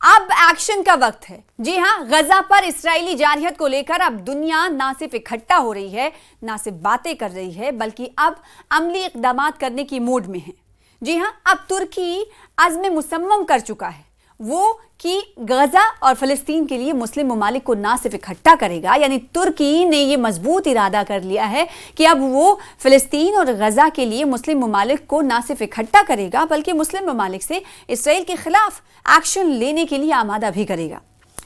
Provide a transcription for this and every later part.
اب ایکشن کا وقت ہے. جی ہاں, غزہ پر اسرائیلی جارحیت کو لے کر اب دنیا نہ صرف اکٹھا ہو رہی ہے, نہ صرف باتیں کر رہی ہے, بلکہ اب عملی اقدامات کرنے کی موڈ میں ہے. جی ہاں, اب ترکی عزم مصمم کر چکا ہے وہ کہ غزہ اور فلسطین کے لیے مسلم ممالک کو نہ صرف اکٹھا کرے گا, یعنی ترکی نے یہ مضبوط ارادہ کر لیا ہے کہ اب وہ فلسطین اور غزہ کے لیے مسلم ممالک کو نہ صرف اکٹھا کرے گا بلکہ مسلم ممالک سے اسرائیل کے خلاف ایکشن لینے کے لیے آمادہ بھی کرے گا.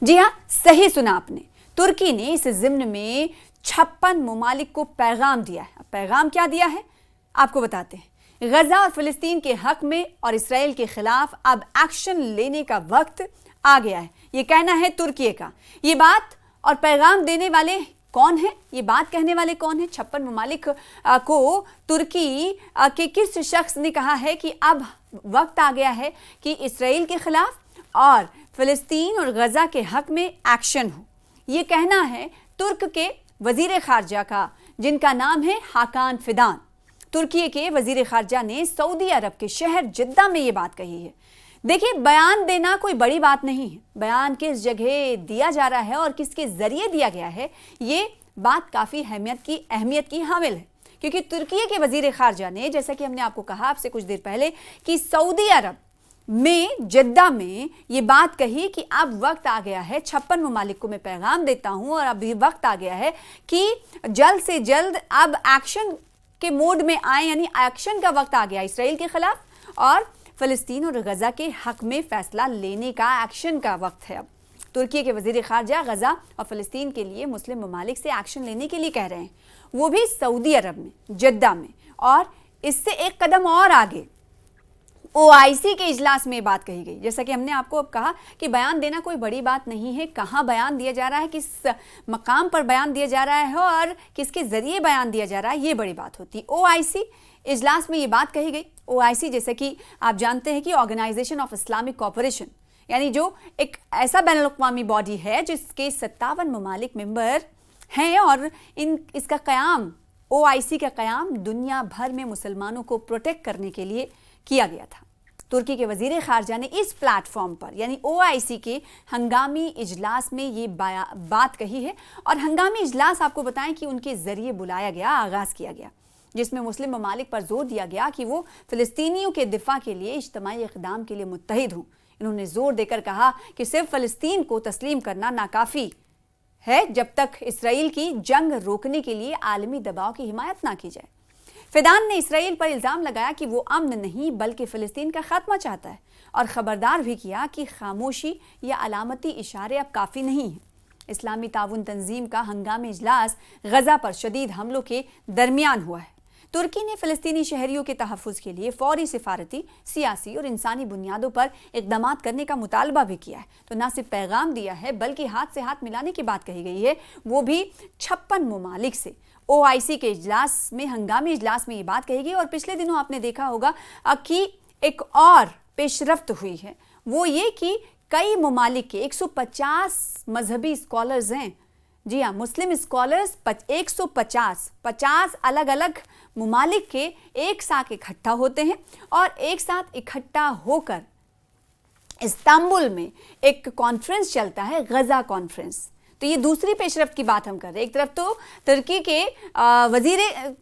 جی ہاں, صحیح سنا آپ نے, ترکی نے اس ضمن میں 56 ممالک کو پیغام دیا ہے. پیغام کیا دیا ہے آپ کو بتاتے ہیں. غزہ اور فلسطین کے حق میں اور اسرائیل کے خلاف اب ایکشن لینے کا وقت آ گیا ہے, یہ کہنا ہے ترکی کا. یہ بات اور پیغام دینے والے کون ہیں, یہ بات کہنے والے کون ہیں؟ 56 ممالک کو ترکی کے کس شخص نے کہا ہے کہ اب وقت آ گیا ہے کہ اسرائیل کے خلاف اور فلسطین اور غزہ کے حق میں ایکشن ہو. یہ کہنا ہے ترک کے وزیر خارجہ کا, جن کا نام ہے حاکان فیدان. ترکی کے وزیر خارجہ نے سعودی عرب کے شہر جدہ میں یہ بات کہی ہے. دیکھیے, بیان دینا کوئی بڑی بات نہیں ہے. بیان کس جگہ دیا جا رہا ہے اور کس کے ذریعے دیا گیا ہے, یہ بات کافی اہمیت کی حامل ہے, کیونکہ ترکی کے وزیر خارجہ نے, جیسا کہ ہم نے آپ کو کہا آپ سے کچھ دیر پہلے, کہ سعودی عرب میں جدہ میں یہ بات کہی کہ اب وقت آ گیا ہے, 56 ممالک کو میں پیغام دیتا ہوں اور اب یہ وقت آ گیا ہے کہ جلد سے جلد اب ایکشن کے موڈ میں آئیں, یعنی ایکشن کا وقت آ گیا اسرائیل کے خلاف اور فلسطین اور غزہ کے حق میں فیصلہ لینے کا ایکشن کا وقت ہے. اب ترکی کے وزیر خارجہ غزہ اور فلسطین کے لیے مسلم ممالک سے ایکشن لینے کے لیے کہہ رہے ہیں, وہ بھی سعودی عرب میں جدہ میں, اور اس سے ایک قدم اور آگے OIC کے اجلاس میں بات کہی گئی. جیسا کہ ہم نے آپ کو اب کہا کہ بیان دینا کوئی بڑی بات نہیں ہے, کہاں بیان دیا جا رہا ہے, کس مقام پر بیان دیا جا رہا ہے اور کس کے ذریعے بیان دیا جا رہا ہے, یہ بڑی بات ہوتی. OIC اجلاس میں یہ بات کہی گئی. OIC جیسا کہ آپ جانتے ہیں کہ آرگنائزیشن آف اسلامک کوآپریشن, یعنی جو ایک ایسا بین الاقوامی باڈی ہے جس کے 57 ممالک ممبر ہیں, اور اس کا قیام, OIC کا قیام دنیا بھر میں مسلمانوں کو پروٹیکٹ کرنے کے لیے کیا گیا تھا. ترکی کے وزیر خارجہ نے اس پلیٹ فارم پر, یعنی OIC کے ہنگامی اجلاس میں یہ بات کہی ہے. اور ہنگامی اجلاس آپ کو بتائیں کہ ان کے ذریعے بلایا گیا, آغاز کیا گیا, جس میں مسلم ممالک پر زور دیا گیا کہ وہ فلسطینیوں کے دفاع کے لیے اجتماعی اقدام کے لیے متحد ہوں. انہوں نے زور دے کر کہا کہ صرف فلسطین کو تسلیم کرنا ناکافی ہے جب تک اسرائیل کی جنگ روکنے کے لیے عالمی دباؤ کی حمایت نہ کی جائے. فیدان نے اسرائیل پر الزام لگایا کہ وہ امن نہیں بلکہ فلسطین کا خاتمہ چاہتا ہے, اور خبردار بھی کیا کہ خاموشی یا علامتی اشارے اب کافی نہیں ہیں. اسلامی تعاون تنظیم کا ہنگامی اجلاس غزہ پر شدید حملوں کے درمیان ہوا ہے. ترکی نے فلسطینی شہریوں کے تحفظ کے لیے فوری سفارتی, سیاسی اور انسانی بنیادوں پر اقدامات کرنے کا مطالبہ بھی کیا ہے. تو نہ صرف پیغام دیا ہے بلکہ ہاتھ سے ہاتھ ملانے کی بات کہی گئی ہے, وہ بھی 56 ممالک سے. OIC کے اجلاس میں, ہنگامی اجلاس میں یہ بات کہی گئی. اور پچھلے دنوں آپ نے دیکھا ہوگا کہ ایک اور پیش رفت ہوئی ہے, وہ یہ کہ کئی ممالک کے 150 مذہبی اسکالرز ہیں. جی ہاں, مسلم اسکالرز 150 الگ الگ ممالک کے ایک ساتھ اکٹھا ہوتے ہیں, اور ایک ساتھ اکٹھا ہو کر استنبول میں ایک کانفرنس چلتا ہے, غزہ کانفرنس. تو یہ دوسری پیش رفت کی بات ہم کر رہے ہیں. ایک طرف تو ترکی کے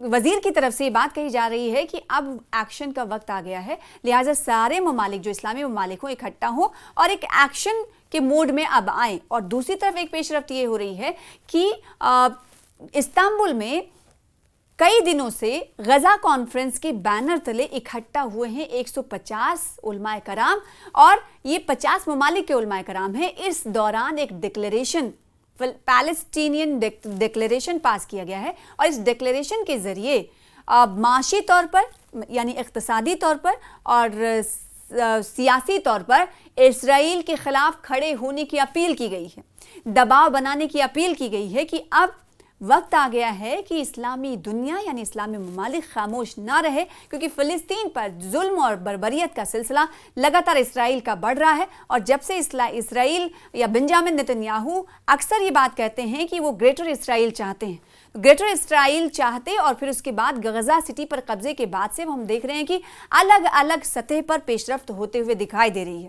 وزیر کی طرف سے یہ بات کہی جا رہی ہے کہ اب ایکشن کا وقت آ گیا ہے, لہٰذا سارے ممالک جو اسلامی ممالک ہوں اکٹھا ہوں اور ایک ایکشن کے موڈ میں اب آئیں. اور دوسری طرف ایک پیش رفت یہ ہو رہی ہے کہ استنبول میں کئی دنوں سے غزہ کانفرنس کے بینر تلے اکٹھا ہوئے ہیں 150 علماء کرام, اور یہ 50 ممالک کے علماء کرام ہیں. اس دوران ایک ڈکلیریشن, پیلسٹینین ڈکلیریشن پاس کیا گیا ہے, اور اس ڈکلیریشن کے ذریعے معاشی طور پر, یعنی اقتصادی طور پر اور سیاسی طور پر اسرائیل کے خلاف کھڑے ہونے کی اپیل کی گئی ہے, دباؤ بنانے کی اپیل کی گئی ہے کہ اب وقت آ گیا ہے کہ اسلامی دنیا یعنی اسلامی ممالک خاموش نہ رہے, کیونکہ فلسطین پر ظلم اور بربریت کا سلسلہ لگاتار اسرائیل کا بڑھ رہا ہے. اور جب سے اسرائیل یا بنجامن نتنیاہو اکثر یہ بات کہتے ہیں کہ وہ گریٹر اسرائیل چاہتے ہیں, گریٹر اسرائیل چاہتے, اور پھر اس کے بعد غزہ سٹی پر قبضے کے بعد سے ہم دیکھ رہے ہیں کہ الگ الگ سطح پر پیش رفت ہوتے ہوئے دکھائی دے رہی ہے.